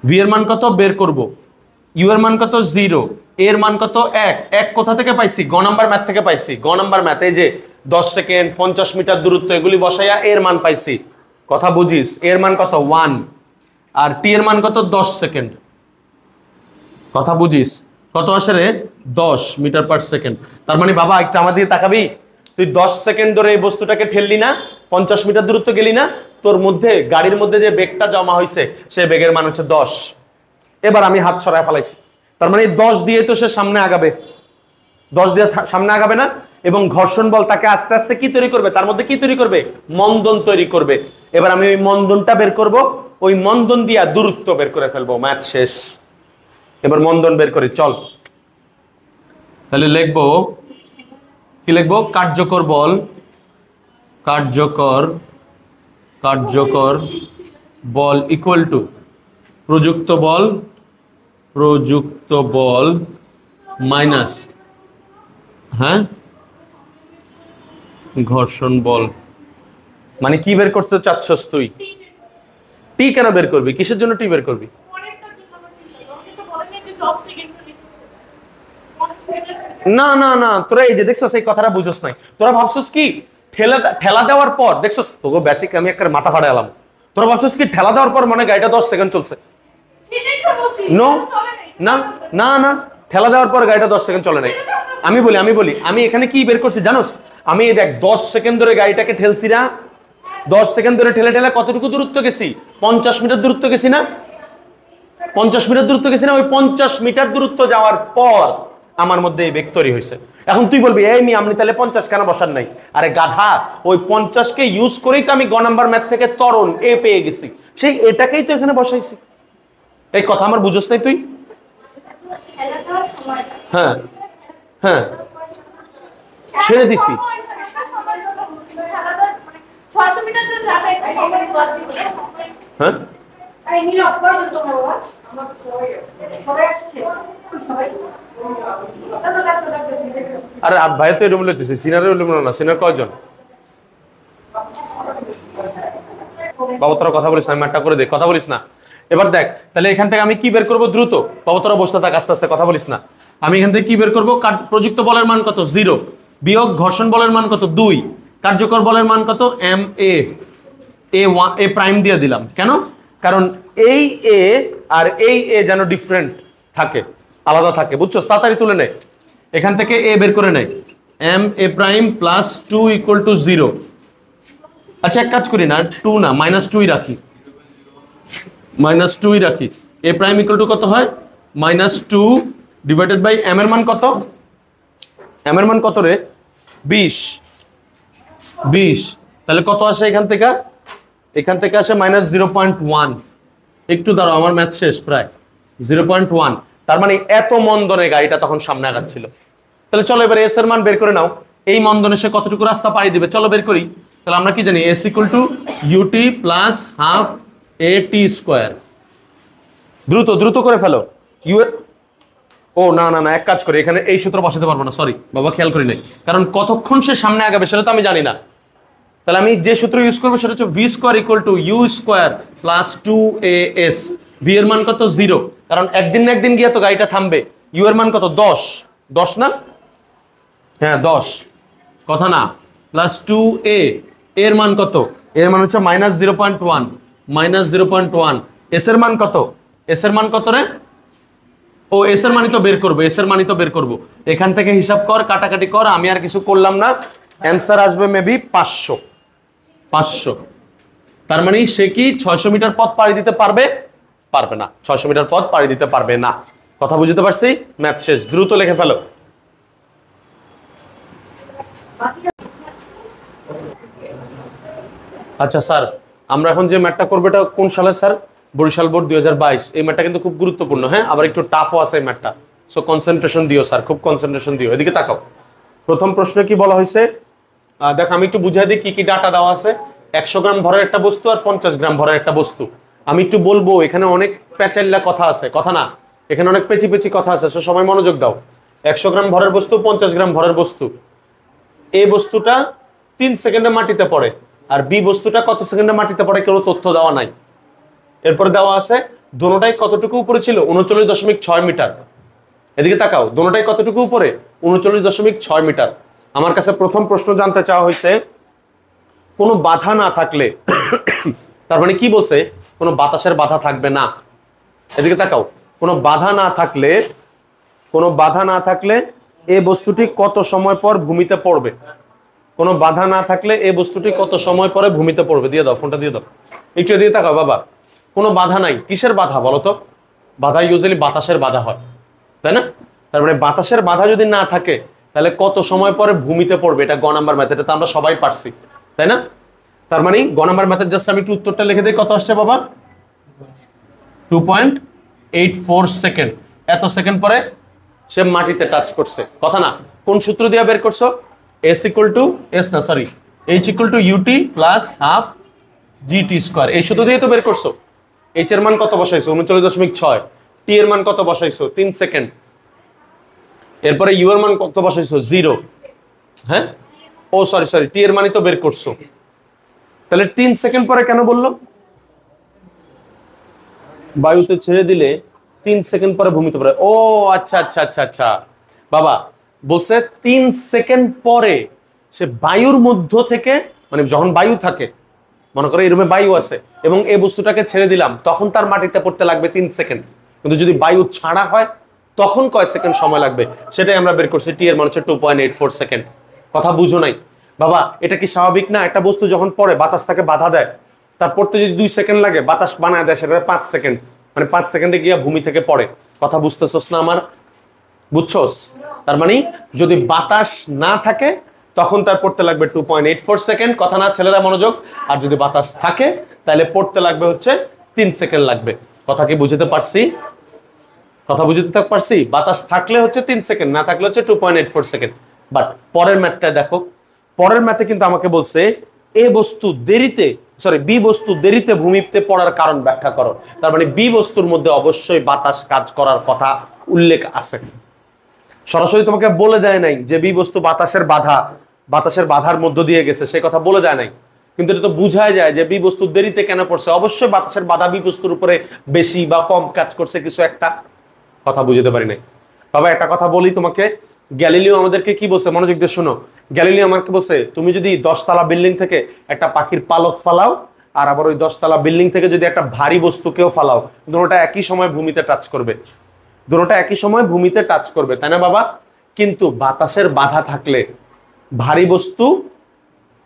ভি এর মান কত বের করব? ইউ এর মান কত? 0। এর মান কত? 1। 1 কোথা থেকে পাইছি? গ নাম্বার ম্যাথ থেকে পাইছি। গ নাম্বার ম্যাথ, এই যে 10 সেকেন্ড, 50 মিটার দূরত্ব, এগুলি বসাইয়া এর মান পাইছি। কথা বুঝিস? এর মান কত? 1। আর টি এর মান কত? 10 সেকেন্ড। কথা বুঝিস? কত আসে রে? 10 মিটার পার সেকেন্ড। তার মানে বাবা একটা আমার দিকে তাকাবি, তুই 10 সেকেন্ড ধরে এই বস্তুটাকে ঠেললি না, 50 মিটার দূরত্ব গেলি না, তোর মধ্যে গাড়ির মধ্যে যে বেগটা জমা হয়েছে সে বেগের মান হচ্ছে 10। এবার আমি হাত সরায় ফেলাইছি, তার মানে 10 দিয়ে তো সে সামনে আগাবে। 10 দিয়ে সামনে আগাবে না? এবং ঘর্ষণ বল তাকে আস্তে আস্তে কি তৈরি করবে? তার মধ্যে কি তৈরি করবে? মন্দন তৈরি করবে। এবার আমি ওই মন্দনটা বের করব, ওই মন্দন দিয়া দূরত্ব বের করে ফেলবো। ম্যাথ শেষ। এবার মন্দন বের করি, চল। তাহলে লিখবো, কি লিখবো? কার্যকর বল, কার্যকর বল ইকুয়াল টু প্রযুক্ত বল মাইনাস, হ্যাঁ, ঘর্ষণ বল। মানে কি বের করতে চাচ্ছস তুই? টি কেন বের করবি? কিসের জন্য টি বের করবি? না না না, তোরা এই যে দেখছস, এই কথাটা বুঝছস নাই। তোরা ভাবছস কি ঠেলা দেওয়ার পর, দেখছস তোকে বেসিক আমি একটা মাথা ফাড়া এলাম। তোরা ভাবছস কি ঠেলা দেওয়ার পর মানে গাড়িটা 10 সেকেন্ড চলছে? নো, না না না, ঠেলা দেওয়ার পর গাড়িটা 10 সেকেন্ড চলে নাই। আমি বলি আমি এখানে কি বের করছি জানোস? আমি দেখ 10 সেকেন্ড ধরে গাড়িটাকে ঠেলছি না, 10 সেকেন্ড ধরে ঠেলে কতটুকু দূরত্ব গেছি? 50 মিটার দূরত্ব গেছি না? 50 মিটার দূরত্ব গেছি না? ওই 50 মিটার দূরত্ব যাওয়ার পর আমার মধ্যে এই বেগ তৈরি হয়েছে। এখন তুই বলবি, এই আপনি তাহলে 50 কেন বসান নাই? আরে গাধা, ওই 50 কে ইউজ করেই তো আমি গ নাম্বার ম্যাথ থেকে ত্বরণ এ পেয়ে গেছি, সেই এটাকেই তো এখানে বসাইছি। এই কথা আমার বুঝোস নাই তুই? হ্যাঁ হ্যাঁ, ছেড়ে দিছি। 600 মিটার তো যাবে একটা সময় ক্লাসে হ্যাঁ এই নীরব কই তো বাবা আমার সবাই আসছে সবাই আরে আট ভাই তো এরকম লিখতেছে সিনারে এরকম না সিনার কয়জন বাবা তোরা কথা বলিস না ম্যাটটা করে দে কথা বলিস না এবার দেখ তাহলে এখান থেকে আমি কি বের করব দ্রুত বাবা তোরা বসতে থাক আস্তে আস্তে কথা বলিস না আমি এখান থেকে কি বের করব প্রযুক্ত বলের মান কত 0 বিয়োগ ঘর্ষণ বলের মান কত 2 কার্যকর বলের মান কত এম এ প্রাইম দিয়ে দিলাম কেন কারণ এই এ আর এই এ যেন ডিফারেন্ট থাকে আলাদা থাকে বুঝছো তাড়াতাড়ি তুলে নে এখান থেকে এ বের করে নেয় M A prime plus 2 equal to 0 আচ্ছা এক কাজ করি না 2 না -2 রাখি -2 রাখি এ প্রাইম ইকুয়াল টু কত হয় -2 ডিভাইডেড বাই এম এর মান কত এম এর মান কত রে 20 তাহলে কত আসে এখান থেকে আসে -0.1 একটু দাঁড়াও আমার ম্যাথ শেষ প্রায় 0.1 তার মানে এত মন্দনে গাড়িটা তখন সামনে আগাচ্ছিল তাহলে চলো এবার এস এর মান বের করে নাও এই মন্দনে সে কতটুকু রাস্তা পাড়ি দিবে চলো বের করি তাহলে আমরা কি জানি S equal to U T plus half A T square দ্রুত করে ফেলো ইউ ও না না না এক কাজ করি এখানে এই সূত্র বসাতে পারবো না সরি বাবা খেয়াল করি নাই কারণ কতক্ষণ সে সামনে আগাবে সেটা তো আমি জানি না তাহলে আমি যে সূত্র ইউজ করবো সেটা হচ্ছে V square equal to U square plus 2as V এর মান কত 0 কারণ একদিন না একদিন গিয়ে তো গাড়িটা থামবে ইউ এর মান কত 10 না হ্যাঁ 10 কথা না প্লাস 2a এর মান কত এর মান হচ্ছে -0.1 এস এর মান কত রে ও এস এর মানই তো বের করবো এখান থেকে হিসাব কর কাটাকাটি কর আমি আর কিছু করলাম না অ্যান্সার আসবে মেবি 500 তার মানে সে কি 600 মিটার পথ পাড়ি দিতে পারবে না 600 মিটার পথ পাড়ি দিতে পারবে না কথা বুঝতে পারছি ম্যাথ শেষ দ্রুত লিখে ফেলো আচ্ছা স্যার আমরা এখন যে ম্যাথটা করবো এটা কোন সালের স্যার বরিশাল বোর্ড 2022 এই ম্যাথটা কিন্তু খুব গুরুত্বপূর্ণ হ্যাঁ আবার একটু টাফও আছে এই ম্যাথটা সো কনসেন্ট্রেশন দিও স্যার খুব কনসেন্ট্রেশন দিও এদিকে তাকাও প্রথম প্রশ্নে কি বলা হয়েছে দেখ আমি একটু বুঝাই দিই কি ডাটা দেওয়া আছে 100 গ্রাম ভরের একটা বস্তু আর 50 গ্রাম ভরের একটা বস্তু আমি একটু বলবো এখানে অনেক প্যাচাল্লা কথা আছে কথা না এখানে অনেক পেঁচি কথা আছে সো সবাই মনোযোগ দাও 100 গ্রাম ভরের বস্তু 50 গ্রাম ভরের বস্তু এই বস্তুটা 3 সেকেন্ডে মাটিতে পড়ে আর বি বস্তুটা কত সেকেন্ডে মাটিতে পড়ে কোনো তথ্য দেওয়া নাই এরপর দেওয়া আছে দোনোটাই কতটুকু উপরে ছিল 39.6 মিটার এদিকে তাকাও দোনোটাই কতটুকু উপরে 39.6 মিটার আমার কাছে প্রথম প্রশ্ন জানতে চাওয়া হয়েছে কোনো বাধা না থাকলে তার মানে কি বলছে কোনো বাতাসের বাধা থাকবে না এদিকে তাকাও কোনো বাধা না থাকলে এই বস্তুটি কত সময় পর ভূমিতে পড়বে কোনো বাধা না থাকলে এই বস্তুটি কত সময় পরে ভূমিতে পড়বে দিয়ে দাও ফোনটা দিয়ে দাও একটু দিয়ে তাকাও বাবা কোনো বাধা নাই কিসের বাধা বলো তো বাধা ইউজুয়ালি বাতাসের বাধা হয় তাই না তার মানে বাতাসের বাধা যদি না থাকে তাহলে কত সময় পরে ভূমিতে পড়বে এটা গ নাম্বার ম্যাথ এটা তো আমরা সবাই পারছি তাই না তার মানে গ নাম্বার ম্যাথের জাস্ট আমি একটু উত্তরটা লিখে দিই কত আসছে বাবা 2.84 সেকেন্ড এত সেকেন্ড পরে সে মাটিতে টাচ করছে কথা না কোন সূত্র দিয়ে বের করছো h equal to U T plus half G T square এই সূত্র দিয়ে তো বের করছো h এর মান কত বসাইছো 39.6 টি এর মান কত বসাইছো 3 সেকেন্ড এরপরে ইউ এর মান কত বসাইছো 0 হ্যাঁ ও সরি টি এর মানই তো বের করছো তাহলে 3 সেকেন্ড পরে কেন বললো বায়ুতে ছেড়ে দিলে 3 সেকেন্ড পরে ভূমিতে পড়ে ও আচ্ছা বাবা বলছে 3 সেকেন্ড পরে সে বায়ুর মধ্য থেকে মানে যখন বায়ু থাকে মনে করো এরকম বায়ু আছে এবং এই বস্তুটাকে ছেড়ে দিলাম তখন তার মাটিতে পড়তে লাগবে 3 সেকেন্ড কিন্তু যদি বায়ু ছাড়া হয় তখন কয় সেকেন্ড সময় লাগবে সেটাই আমরা বের করছি টি এর মান হচ্ছে 2.84 সেকেন্ড কথা বুঝো নাই বাবা এটা কি স্বাভাবিক না একটা বস্তু যখন পড়ে বাতাস তাকে বাধা দেয় তার পড়তে যদি 2 সেকেন্ড লাগে বাতাস বানায় দেয় সেটা 5 সেকেন্ড মানে 5 সেকেন্ডে গিয়ে ভূমি থেকে পড়ে কথা বুঝতেছস না আমার বুঝছস তার মানে যদি বাতাস না থাকে তখন তার পড়তে লাগবে 2.84 সেকেন্ড কথা না ছেলেরা মনোযোগ আর যদি বাতাস থাকে তাহলে পড়তে লাগবে হচ্ছে 3 সেকেন্ড লাগবে কথা কি বুঝতে পারছি বাতাস থাকলে হচ্ছে 3 সেকেন্ড না থাকলে হচ্ছে 2.84 সেকেন্ড বাট পরের ম্যাথটা দেখো পরের ম্যাথে কিন্তু আমাকে বলছে এ বস্তু দেরিতে বি বস্তু দেরিতে ভূমিতে পড়ার কারণ ব্যাখ্যা করো। তার মানে বি বস্তুর মধ্যে অবশ্যই বাতাস কাজ করার কথা উল্লেখ আছে। সরাসরি তোমাকে বলে দেয় নাই যে বি বস্তু বাতাসের বাধার মধ্য দিয়ে গেছে, সে কথা বলে দেয় নাই, কিন্তু এটা তো বুঝাই যায় যে বি বস্তু দেরিতে কেন পড়ছে। অবশ্যই বাতাসের বাধা বি বস্তুর উপরে বেশি বা কম কাজ করছে, কিছু একটা। কথা বুঝতে পারি নাই বাবা। একটা কথা বলি তোমাকে, গ্যালিলিও আমাদেরকে কি বলছে, মনোযোগ দিয়ে শোনো। গ্যালিলিও আমাকে বলছে, তুমি যদি 10তলা বিল্ডিং থেকে একটা পাখির পালক ফালাও, আর আবার ওই 10তলা বিল্ডিং থেকে যদি একটা ভারী বস্তুকেও ফালাও, দুটোটা একই সময় ভূমিতে টাচ করবে, দুটোটা একই সময় ভূমিতে টাচ করবে, তাই না বাবা? কিন্তু বাতাসের বাধা থাকলে ভারী বস্তু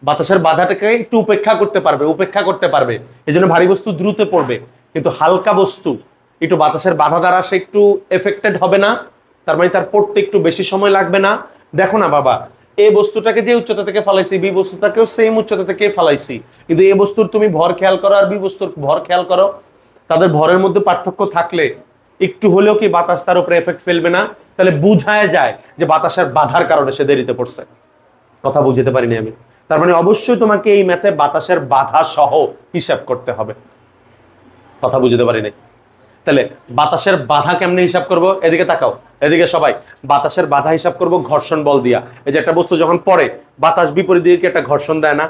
বাতাসের বাধাটাকে একটু উপেক্ষা করতে পারবে, এই জন্য ভারী বস্তু দ্রুত পড়বে। কিন্তু হালকা বস্তু একটু বাতাসের বাধা দ্বারা সে একটু এফেক্টেড হবে না, তার মানে তার পড়তে একটু বেশি সময় লাগবে না। দেখো না বাবা, এই বস্তুটাকে যে উচ্চতা থেকে ফালাইছি, বি বস্তুটাকেও সেম উচ্চতা থেকে ফালাইছি, কিন্তু এই বস্তুর তুমি ভর খেয়াল করো আর বি বস্তুর ভর খেয়াল করো, তাদের ভরের মধ্যে পার্থক্য থাকলে একটু হলেও কি বাতাস তার উপরে এফেক্ট ফেলবে না? তাহলে বুঝায় যায় যে বাতাসের বাধার কারণে সে দেরিতে পড়ছে। কথা বুঝতে পারিনি আমি। তার মানে অবশ্যই তোমাকে এই ম্যাথে বাতাসের বাধা সহ হিসাব করতে হবে। কথা বুঝতে পারিনি। তাহলে বাতাসের বাধা কেমনে হিসাব করব? এদিকে তাকাও, এদিকে সবাই। বাতাসের বাধা হিসাব করব ঘর্ষণ বল দিয়া। এই যে একটা বস্তু যখন পড়ে, বাতাস বিপরীত দিকে একটা ঘর্ষণ দেয় না?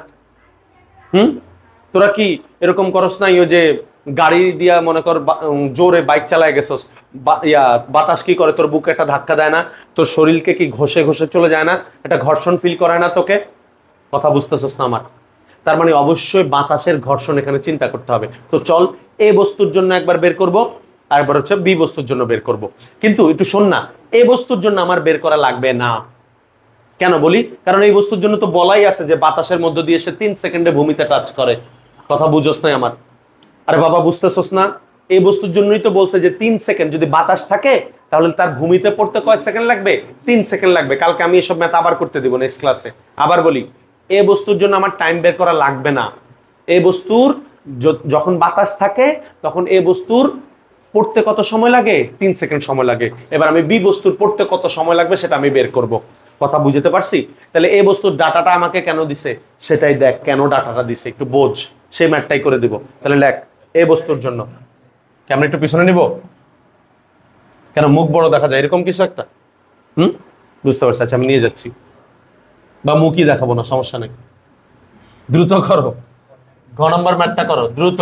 তোরা কি এরকম করস না? ওই যে গাড়ি দিয়া মনে কর জোরে বাইক চালায় গেছস, বাতাস কি করে, তোর বুকে একটা ধাক্কা দেয় না? তোর শরীরকে কি ঘষে ঘষে চলে যায় না? একটা ঘর্ষণ ফিল করায় না তোকে? কথা বুঝতেছস না আমার? তার মানে অবশ্যই বাতাসের ঘর্ষণ এখানে চিন্তা করতে হবে। তো চল এ বস্তুর জন্য একবার বের করব, আর একবার হচ্ছে বি বস্তুর জন্য বের করব। কিন্তু একটু শোন না, এ বস্তুর জন্য আমার বের করা লাগবে না। কেন বলি? কারণ এই বস্তুর জন্য তো বলাই আছে যে বাতাসের মধ্য দিয়ে সে 3 সেকেন্ডে ভূমিতে টাচ করে। কথা বুঝছস না আমার? আরে বাবা বুঝতেছস না? এই বস্তুর জন্যই তো বলছে যে 3 সেকেন্ড যদি বাতাস থাকে তাহলে তার ভূমিতে পড়তে কয় সেকেন্ড লাগবে? 3 সেকেন্ড লাগবে। কালকে আমি এসব ম্যাথ আবার করতে দিব নেক্সট ক্লাসে। আবার বলি, এই বস্তুর জন্য আমার টাইম বের করা লাগবে না। এই বস্তুর যখন বাতাস থাকে তখন এই বস্তুর পড়তে কত সময় লাগে? 3 সেকেন্ড সময় লাগে। এবার আমি বি বস্তুর পড়তে কত সময় লাগবে সেটা আমি বের করব। কথা বুঝতে পারছি? তাহলে এই বস্তুর ডাটাটা আমাকে কেন দিছে সেটাই দেখ, কেন ডাটাটা দিছে একটু বোঝ, সেই ম্যাথটাই করে দিব। তাহলে লেখ এই বস্তুর জন্য, কেমন একটু পিছনে নিব, কেন মুখ বড় দেখা যায় এরকম কিছু একটা? বুঝতে পারছি। আচ্ছা আমি নিয়ে যাচ্ছি, বা মুখই দেখাবো না, সমস্যা নেই। দ্রুত করো, ঘ নম্বর ম্যাথটা করো দ্রুত,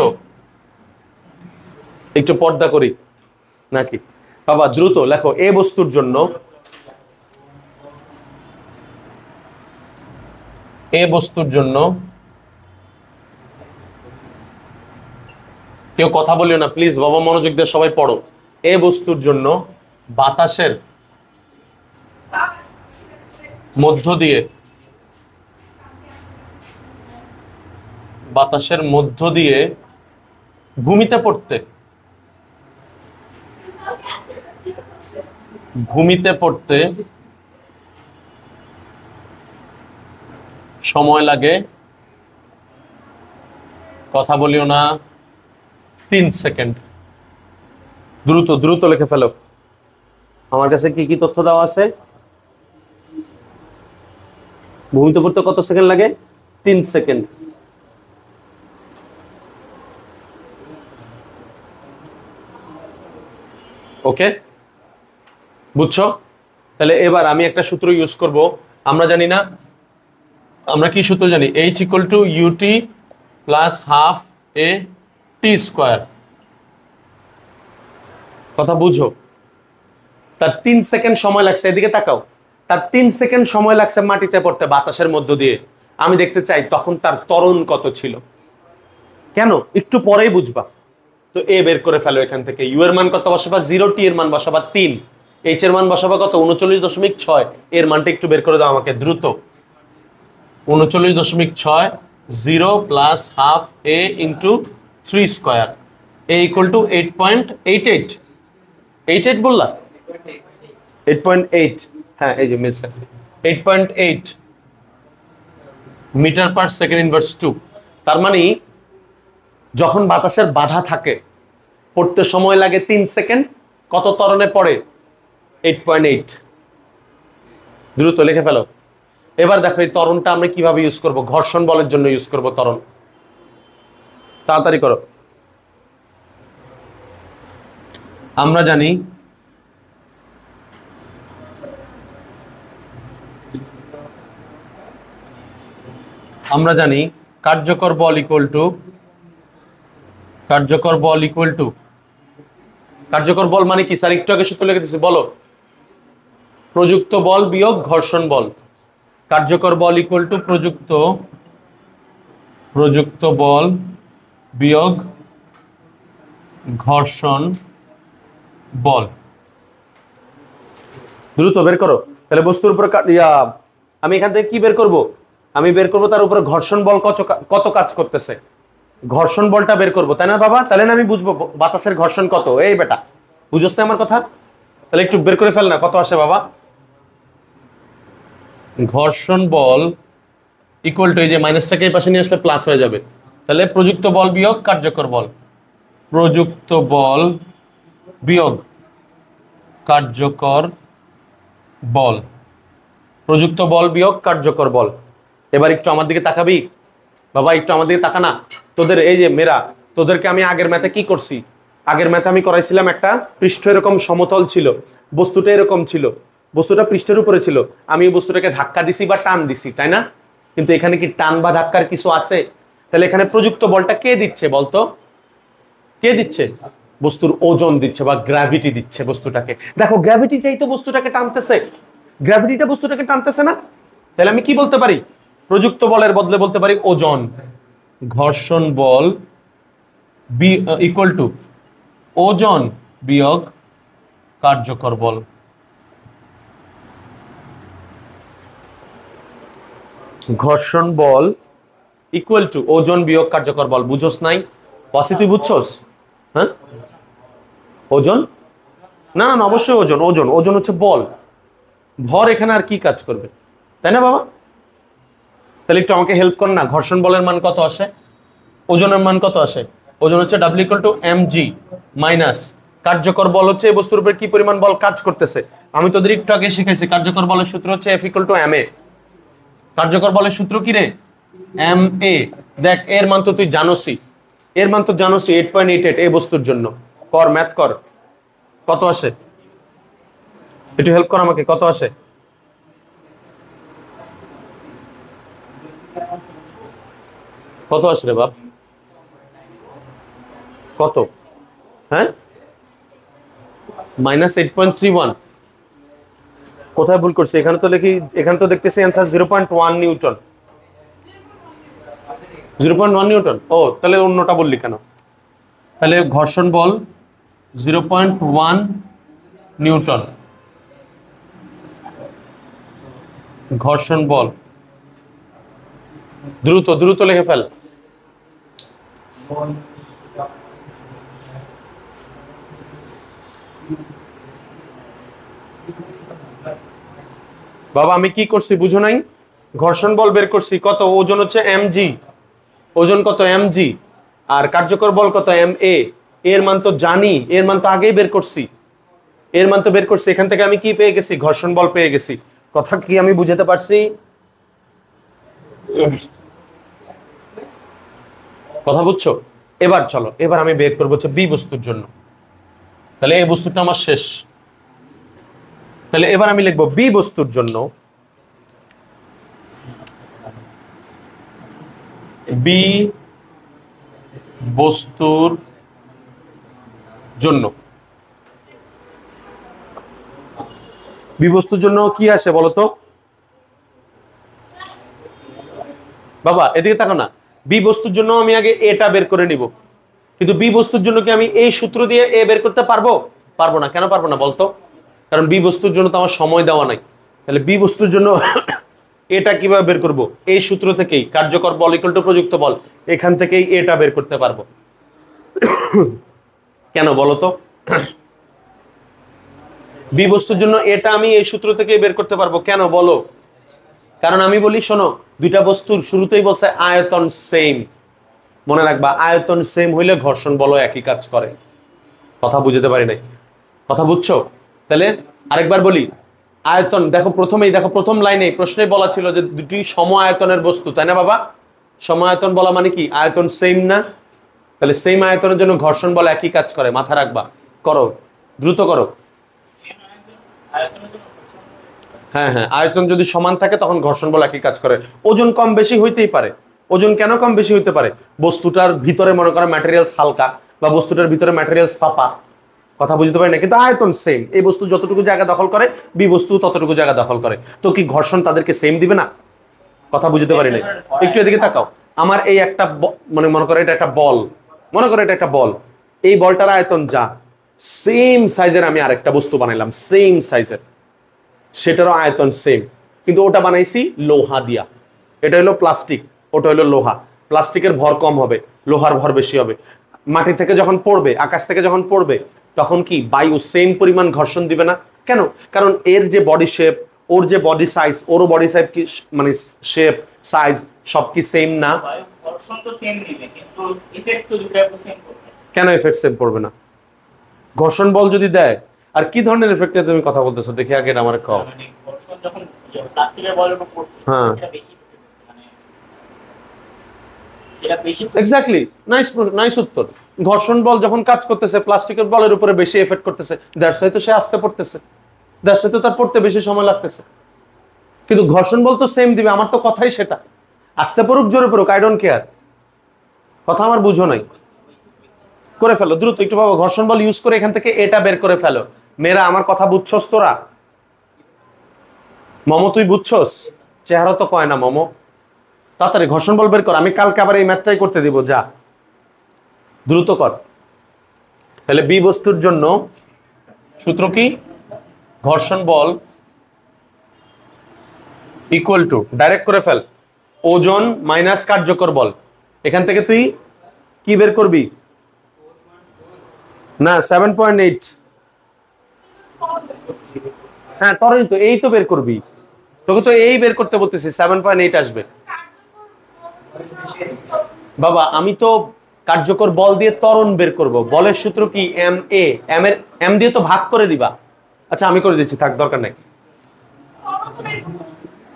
একটু পর্দা করি নাকি বাবা? দ্রুত লেখো এ বস্তুর জন্য, এ বস্তুর জন্য, কেউ কথা বলিও না প্লিজ বাবা, মনোযোগ দিয়ে সবাই পড়ো। এ বস্তুর জন্য বাতাসের মধ্য দিয়ে, বাতাসের মধ্য দিয়ে ভূমিতে পড়তে, ভূমিতে পড়তে সময় লাগে, কথা বলিও না, 3 সেকেন্ড। দ্রুত দ্রুত লিখে ফেলো। আমার কাছে কি কি তথ্য দেওয়া আছে? ভূমিতে পড়তে কত সেকেন্ড লাগে? 3 সেকেন্ড। ওকে, বুঝছো? তাহলে এবার আমি একটা সূত্র ইউজ করব। আমরা জানি না, আমরা কি সূত্র জানি? H = UT + ½ AT²। কথা বুঝো? তার 3 সেকেন্ড সময় লাগছে, এদিকে তাকাও, তার 3 সেকেন্ড সময় লাগছে মাটিতে পড়তে বাতাসের মধ্য দিয়ে। আমি দেখতে চাই তখন তার ত্বরণ কত ছিল। কেন? একটু পরেই বুঝবা। তো এ বের করে ফেলো এখান থেকে। ইউ এর মান কত বসাবা? 0, টি এর মান বসাবা 3, এইচ এর মান বসাবা কত? 39.6। এর মানটা একটু বের করে দাও আমাকে দ্রুত। 39.6, 0 + ½ A × 3²। A = 8.88। 88 বললা? 8.8, হ্যাঁ এই যে মিলছে, 8.8 m/s²। তার মানে যখন বাতাসের বাধা থাকে পড়তে সময় লাগে 3 সেকেন্ড। কত ত্বরণে পড়ে? 8.8। দ্রুত লিখে ফেলো। এবার দেখো এই ত্বরণটা আমরা কিভাবে ইউজ করব, ঘর্ষণ বলের জন্য ইউজ করব ত্বরণ। তাড়াতাড়ি করো। আমরা জানি কার্যকর বল ইকুয়াল টু কার্যকর বল মানে কি স্যার? একটু আগে সূত্র লিখে দিচ্ছি, বলো। প্রযুক্ত বল বিয়োগ ঘর্ষণ বল। কার্যকর বল ইকুয়াল টু প্রযুক্ত বল বিয়োগ ঘর্ষণ বল। দ্রুত বের করো। তাহলে বস্তুর উপর আমি এখান থেকে কি বের করব? আমি বের করব তার উপরে ঘর্ষণ বল কত কাজ করতেছে, ঘর্ষণ বলটা বের করব, তাই না বাবা? তাহলে না আমি বুঝবো বাতাসের ঘর্ষণ কত। এই বেটা, বুঝোস না আমার কথা? তাহলে একটু বের করে ফেল না, কত আসে বাবা? ঘর্ষণ বল ইকুয়াল টু, এই যে মাইনাসটাকে এই পাশে নিয়ে আসলে প্লাস হয়ে যাবে। তাহলে প্রযুক্ত বল বিয়োগ কার্যকর বল, প্রযুক্ত বল বিয়োগ কার্যকর বল, প্রযুক্ত বল বিয়োগ কার্যকর বল। এবার একটু আমার দিকে তাকাবি বাবা, একটু আমার দিকে তাকা না। তোদের এই যে মেয়েরা, তোদেরকে আমি আগের ম্যাথে কি করছি? আগের ম্যাথে আমি করাইছিলাম একটা পৃষ্ঠ এরকম সমতল ছিল, বস্তুটা এরকম ছিল, বস্তুটা পৃষ্ঠের উপরে ছিল, আমি এই বস্তুটাকে ধাক্কা দিছি বা টান দিছি, তাই না? কিন্তু এখানে কি টান বা ধাক্কার কিছু আছে? তাহলে এখানে প্রযুক্ত বলটা কে দিচ্ছে বলতো? কে দিচ্ছে? বস্তুর ওজন দিচ্ছে বা গ্র্যাভিটি দিচ্ছে বস্তুটাকে। দেখো গ্র্যাভিটিটাই তো বস্তুটাকে টানতেছে, গ্র্যাভিটিটা বস্তুটাকে টানতেছে না? তাহলে আমি কি বলতে পারি? প্রযুক্ত বলের বদলে বলতে পারি ওজন। ঘর্ষণ বল ইকুয়াল টু ওজন বিয়োগ কার্যকর বল। ঘর্ষণ বল ইকুয়াল টু ওজন বিয়োগ কার্যকর বল। বুঝোস নাই? ওয়াসি তুই বুঝছস? হ্যাঁ, ওজন না না অবশ্যই ওজন, ওজন ওজন হচ্ছে বল, ভর এখানে আর কি কাজ করবে, তাই না বাবা? তাহলে একটু আমাকে হেল্প কর না, ঘর্ষণ বলের মান কত আসে, ওজনের মান কত আসে? ওজন হচ্ছে W equal to mg minus কার্যকর বল হচ্ছে এই বস্তুর উপরে কি পরিমাণ বল কাজ করতেছে। আমি তোদের একটু আগে শিখাইছি কার্যকর বলের সূত্র হচ্ছে F ইকুয়াল টু ma। কার্যকর বলের সূত্র কি রে? ma। দেখ এর মান তো তুই জানোসই, এর মান তো জানোসই 8.88 এই বস্তুর জন্য। কর ম্যাথ কর, কত আসে? একটু হেল্প কর আমাকে, কত আসে? কত আসে রে বাপ? কত? হ্যাঁ, -8.31। কোথায় ভুল করছি? এখানে তো লিখি, এখানে তো দেখতেছি অ্যান্সার 0.1 নিউটন। 0.1 নিউটন। ও তাহলে অন্যটা বললি কেন? তাহলে ঘর্ষণ বল 0.1 নিউটন, ঘর্ষণ বল। দ্রুত দ্রুত লিখে ফেল। বাবা আমি কি করছি বুঝো নাই? ঘর্ষণ বল বের করছি কত, ওজন হচ্ছে mg, ওজন কত mg, আর কার্যকর বল কত ma। এর মান তো জানি, এর মান তো আগেই বের করছি, এর মান তো বের করছি। এখান থেকে আমি কি পেয়ে গেছি? ঘর্ষণ বল পেয়ে গেছি। কথা কি আমি বুঝাতে পারছি? কথা বুঝছো? এবার চলো, এবার আমি বের করবো হচ্ছে বি বস্তুর জন্য। তাহলে এই বস্তুটা আমার শেষ। তাহলে এবার আমি লিখবো বি বস্তুর জন্য, বি বস্তুর জন্য, বি বস্তুর জন্য কি আসে বলতো বাবা? এদিকে তাকাও না। বি বস্তুর জন্য আমি আগে এটা বের করে নিব, কিন্তু বি বস্তুর জন্য কি আমি এই সূত্র দিয়ে এ বের করতে পারবো? পারবো না। কেন পারবো না বলতো? কারণ বি বস্তুর জন্য তো আমার সময় দেওয়া নাই। তাহলে বি বস্তুর জন্য এটা কিভাবে বের করব? এই সূত্র থেকেই, কার্যকর বল ইকুয়াল টু প্রযুক্ত বল, এখান থেকেই এটা বের করতে পারবো। কেন বলতো? বি বস্তুর জন্য এটা আমি এই সূত্র থেকে বের করতে পারবো, কেন বলো? কারণ আমি বলি শোনো, দুইটা বস্তুর শুরুতেই বলছে আয়তন সেম। মনে রাখবা আয়তন সেম হইলে ঘর্ষণ বলও একই কাজ করে। কথা বুঝতে পারি নাই? কথা বুঝছো? তাহলে আরেকবার বলি, আয়তন দেখো প্রথম লাইনে প্রশ্নে বলা ছিল যে দুটি সম আয়তনের বস্তু, তাই না বাবা? সম আয়তন বলা মানে কি আয়তন সেম না? তাহলে সেম আয়তনের জন্য ঘর্ষণ বল একই কাজ করে, মাথা রাখবা। করো, দ্রুত করো। হ্যাঁ হ্যাঁ, আয়তন যদি সমান থাকে তখন ঘর্ষণ বল একই কাজ করে। ওজন কম বেশি হইতেই পারে। ওজন কেন কম বেশি হইতে পারে? বস্তুটার ভিতরে মনে করো ম্যাটেরিয়ালস হালকা বা বস্তুটার ভিতরে ম্যাটেরিয়ালস ফাঁপা, কথা বুঝতে পারি না, কিন্তু আয়তন সেম। এই বস্তু যতটুকু জায়গা দখল করে বি বস্তু ততটুকু জায়গা দখল করে, তো কি ঘর্ষণ তাদেরকে সেম দিবে না? কথা বুঝতে পারি না, একটু এদিকে তাকাও। আমার এই একটা মনে করো এটা একটা বল, মনে করো এটা একটা বল, এই বলটার আয়তন যা, সেম সাইজের আমি আরেকটা বস্তু বানাইলাম সেম সাইজের, সেটারও আয়তন সেম, কিন্তু ওটা বানাইছি লোহা দিয়া, এটা হলো প্লাস্টিক, ওটা হলো লোহা। প্লাস্টিকের ভর কম হবে, লোহার ভর বেশি হবে। মাটি থেকে যখন পড়বে, আকাশ থেকে যখন পড়বে, তখন কি বায়ু সেম পরিমাণ ঘর্ষণ দিবে না? কেন? কারণ এর যে বডি শেপ, ওর যে বডি সাইজ, ওরও বডি সাইজ কি মানে শেপ সাইজ সব কি সেম না? ঘর্ষণ তো সেম দিবে, কিন্তু ইফেক্ট তো দুটো সেম করবে। কেন ইফেক্ট সেম পড়বে না? ঘর্ষণ বল যদি দেয়, আর কি ধরনের ইফেক্ট নিয়ে তুমি কথা বলতেছো দেখি আগে আমার কও। মানে ঘর্ষণ যখন প্লাস্টিকের বলের উপর পড়ছে, হ্যাঁ এটা বেশি মানে এটা বেশি এক্স্যাক্টলি, নাইস উত্তর। ঘর্ষণ বল যখন কাজ করতেছে প্লাস্টিকের বলের উপরে বেশি এফেক্ট করতেছে, দ্যাটস হয়তো সে আসতে পড়তেছে, দ্যাটস হয়তো তার পড়তে বেশি সময় লাগতেছে। কিন্তু ঘর্ষণ বল তো সেম দিবে, আমার তো কথাই সেটা। আসতে পড়ুক জোরে পড়ুক, আই ডোন্ট কেয়ার। কথা আমার বুঝো নাই? করে ফেলো দ্রুত একটু বাবা, ঘর্ষণ বল ইউজ করে এখান থেকে এটা বের করে ফেলো। মেয়েরা আমার কথা বুঝছস তোরা? মমো তুই বুঝছস? চেহারা তো কয় না মমো। তাড়াতাড়ি ঘর্ষণ বল বের কর, আমি কালকে আবার এই ম্যাথটাই করতে দিব, যা দ্রুত কর। তাহলে বি বস্তুর জন্য সূত্র কি? ঘর্ষণ বল ইকুয়াল টু, ডাইরেক্ট করে ফেল, ওজন মাইনাস কার্যকর বল। এখান থেকে তুই কি বের করবি? না 7.8, হ্যাঁ তরই তো, এই তো বের করবি, তোকে তো এই বের করতে বলতেছি, 7.8 আসবে। বাবা আমি তো কার্যকর বল দিয়ে ত্বরণ বের করব, বলের সূত্র কি? এম এ, এম দিয়ে তো ভাগ করে দিবা। আচ্ছা আমি করে দিচ্ছি, থাক দরকার নাই।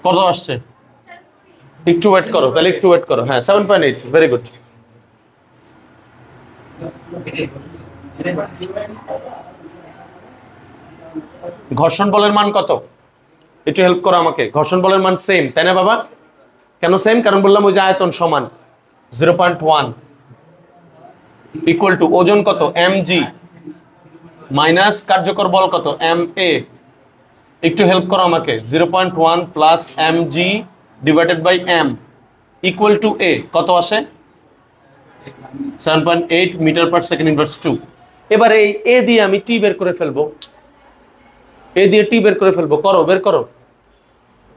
কত আসছে? একটু ওয়েট করো, তাহলে একটু ওয়েট করো। হ্যাঁ 7.8, ভেরি গুড। ঘর্ষণ বলের মান কত? একটু হেল্প করো আমাকে। ঘর্ষণ বলের মান সেম, তাই না বাবা? কেন সেম? কারণ বললাম ওই যে আয়তন সমান, 0.1 ইকুয়াল টু ওজন কত? mg মাইনাস কার্যকর বল কত? ma। একটু হেল্প করো আমাকে। 0.1 plus mg divided by m equal to a, কত আসে? 7.8 মিটার পার সেকেন্ড ইনভার্স 2। এবারে এই a দিয়ে আমি t বের করে ফেলবো, a দিয়ে t বের করে ফেলবো। করো, বের করো।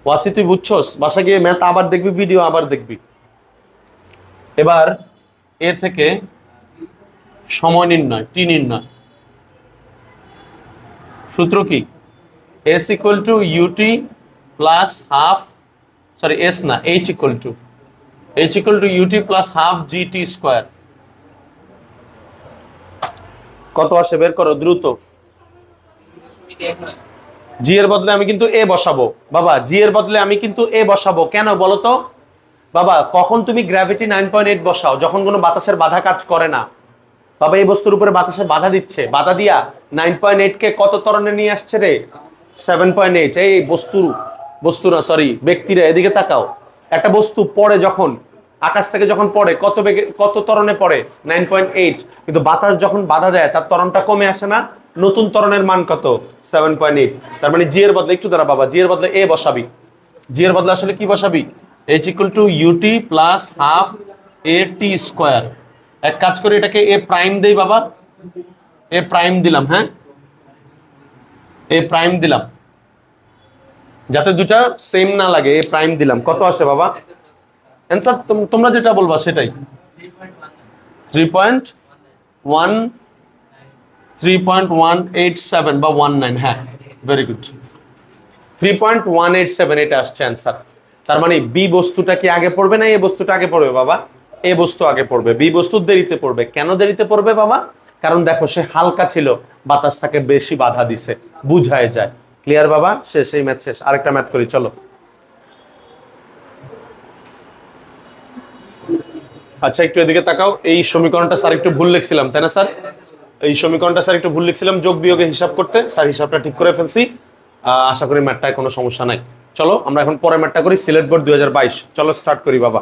ওয়াসি তুই বুঝছস? বাসা গিয়ে ম্যাথ আবার দেখবি, ভিডিও আবার দেখবি। এবার এ থেকে সময় নির্ণয়, টি নির্ণয়। সূত্র কি? s equal to U T plus half, sorry s না, h equal to U T plus half G T square. কত আসে বের করো দ্রুত। জি এর বদলে আমি কিন্তু এ বসাবো বাবা, জি এর বদলে আমি কিন্তু এ বসাবো। কেন বলো তো বাবা? কখন তুমি গ্র্যাভিটি 9.8 বসাও? যখন কোনো বাতাসের বাধা কাজ করে না। বাবা এই বস্তুর উপরে বাতাসে বাধা দিচ্ছে, বাধা দিয়া 9.8 কে কত ত্বরণে নিয়ে আসছে রে? 7.8। এই বস্তু না, সরি ব্যক্তিরা, এদিকে তাকাও। একটা বস্তু পড়ে যখন, আকাশ থেকে যখন পড়ে কত বেগে, কত ত্বরণে পড়ে? 9.8। কিন্তু বাতাস যখন বাধা দেয় তার ত্বরণটা কমে আসে না? নতুন ত্বরণের মান কত? 7.8। তার মানে জি এর বদলে, একটু দাঁড়া বাবা, জি এর বদলে এ বসাবি। জি এর বদলে আসলে কি বসাবি? h equal to U T plus half A T square. এক কাজ করি, এটাকে এ প্রাইম দেই বাবা, এ প্রাইম দিলাম। হ্যাঁ এ প্রাইম দিলাম, যাতে দুটা সেম না লাগে, এ প্রাইম দিলাম। কত আসে বাবা? অ্যান্সার তোমরা যেটা বলবা সেটাই। 3.187 বা 19। হ্যাঁ ভেরি গুড, 3.187 এটা আসছে অ্যান্সার। তার মানে বি বস্তুটা কি আগে পড়বে না এ বস্তুটা আগে পড়বে বাবা? এ বস্তু আগে পড়বে, বি বস্তু দেরিতে পড়বে। কেন দেরিতে পড়বে বাবা? কারণ দেখো সে হালকা ছিল, বাতাস তাকে বেশি বাধা দিছে, বুঝায় যায়। ক্লিয়ার বাবা? শেষ, এই ম্যাথ শেষ। আরেকটা ম্যাথ করি, চলো। আচ্ছা একটু এদিকে তাকাও। এই সমীকরণটা স্যার একটু ভুল লিখছিলাম, তাই না স্যার? এই সমীকরণটা স্যার একটু ভুল লিখছিলাম যোগ বিয়োগে হিসাব করতে, স্যার হিসাবটা ঠিক করে ফেলছি। আশা করি ম্যাথটায় কোনো সমস্যা নাই। চলো আমরা এখন পরের ম্যাথটা করি, সিলেট বোর্ড 2022। চলো স্টার্ট করি বাবা।